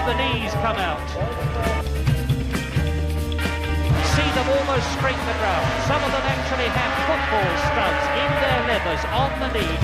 the knees come out. See them almost scrape the ground. Some of them actually have football studs in their leathers on the knee.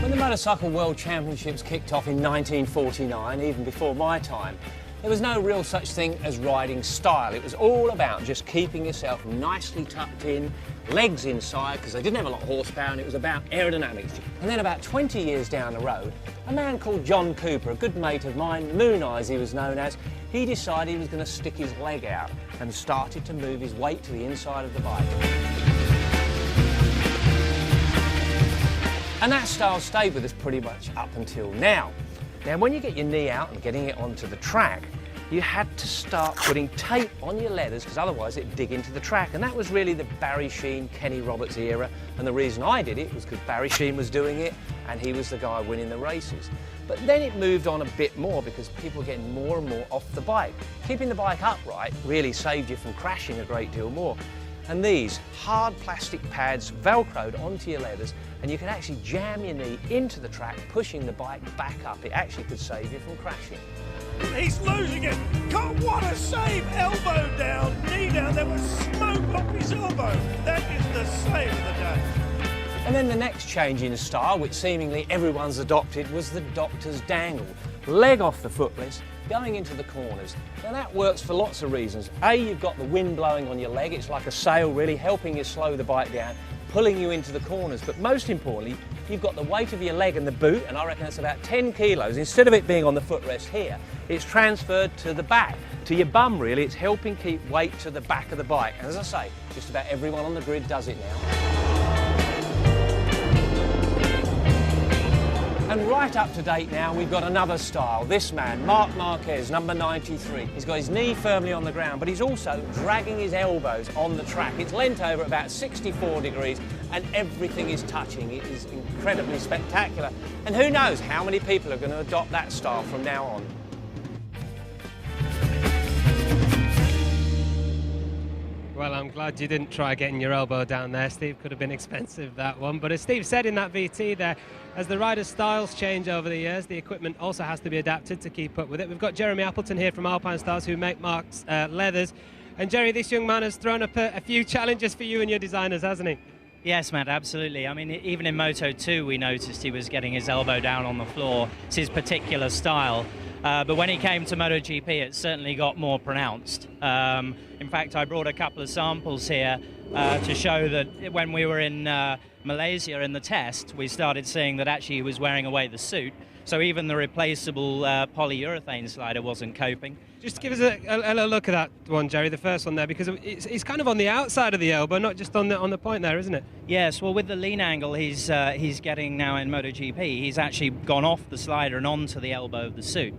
When the Motorcycle World Championships kicked off in 1949, even before my time, there was no real such thing as riding style. It was all about just keeping yourself nicely tucked in, legs inside, because they didn't have a lot of horsepower, and it was about aerodynamics. And then about 20 years down the road, a man called John Cooper, a good mate of mine, Moon Eyes he was known as, he decided he was going to stick his leg out and started to move his weight to the inside of the bike. And that style stayed with us pretty much up until now. Now, when you get your knee out and getting it onto the track, you had to start putting tape on your leathers because otherwise it'd dig into the track. And that was really the Barry Sheene, Kenny Roberts era. And the reason I did it was because Barry Sheene was doing it and he was the guy winning the races. But then it moved on a bit more because people were getting more and more off the bike. Keeping the bike upright really saved you from crashing a great deal more. And these hard plastic pads velcroed onto your leathers, and you can actually jam your knee into the track, pushing the bike back up. It actually could save you from crashing. He's losing it. God, what a save. Elbow down, knee down. There was smoke off his elbow. That is the save of the day. And then the next change in style, which seemingly everyone's adopted, was the Doctor's Dangle. Leg off the footrest, going into the corners. Now that works for lots of reasons. A, you've got the wind blowing on your leg. It's like a sail really, helping you slow the bike down, pulling you into the corners. But most importantly, you've got the weight of your leg and the boot, and I reckon that's about 10 kilos. Instead of it being on the footrest here, it's transferred to the back, to your bum really. It's helping keep weight to the back of the bike. And as I say, just about everyone on the grid does it now. And right up to date now, we've got another style. This man, Marc Marquez, number 93. He's got his knee firmly on the ground, but he's also dragging his elbows on the track. It's leant over about 64 degrees, and everything is touching. It is incredibly spectacular. And who knows how many people are going to adopt that style from now on. Well, I'm glad you didn't try getting your elbow down there, Steve. Could have been expensive, that one. But as Steve said in that VT there, as the rider's styles change over the years, the equipment also has to be adapted to keep up with it. We've got Jeremy Appleton here from Alpinestars, who make Marc's leathers. And Jerry, this young man has thrown up a few challenges for you and your designers, hasn't he? Yes, Matt, absolutely. I mean, even in Moto2, we noticed he was getting his elbow down on the floor. It's his particular style. But when he came to MotoGP, it certainly got more pronounced. In fact, I brought a couple of samples here to show that when we were in Malaysia in the test, we started seeing that actually he was wearing away the suit. So even the replaceable polyurethane slider wasn't coping. Just give us a look at that one, Jerry, the first one there, because it's kind of on the outside of the elbow, not just on the point there, isn't it? Yes, well, with the lean angle he's getting now in MotoGP, he's actually gone off the slider and onto the elbow of the suit.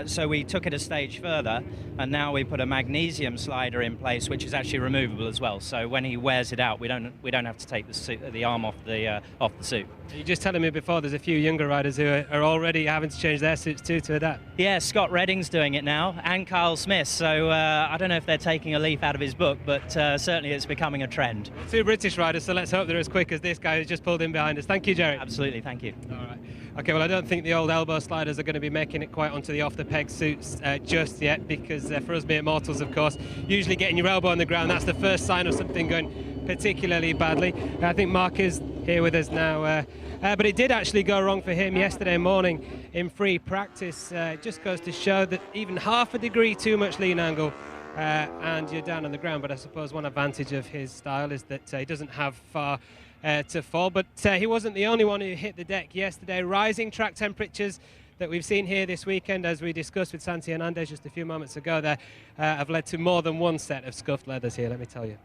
So we took it a stage further, and now we put a magnesium slider in place, which is actually removable as well. So when he wears it out, we don't have to take the arm off the suit. You were just telling me before there's a few younger riders who are already having to change their suits too to adapt. Yeah, Scott Redding's doing it now, and Kyle Smith. So I don't know if they're taking a leaf out of his book, but certainly it's becoming a trend. Two British riders, so let's hope they're as quick as this guy who's just pulled in behind us. Thank you, Jerry. Absolutely, thank you. All right. Okay, well, I don't think the old elbow sliders are going to be making it quite onto the off-the-peg suits just yet, because for us mere mortals, of course, usually getting your elbow on the ground, that's the first sign of something going particularly badly. I think Marc is here with us now, but it did actually go wrong for him yesterday morning in free practice. It just goes to show that even half a degree too much lean angle and you're down on the ground. But I suppose one advantage of his style is that he doesn't have far to fall. But he wasn't the only one who hit the deck yesterday. Rising track temperatures that we've seen here this weekend, as we discussed with Santi Hernandez just a few moments ago there, have led to more than one set of scuffed leathers here, let me tell you.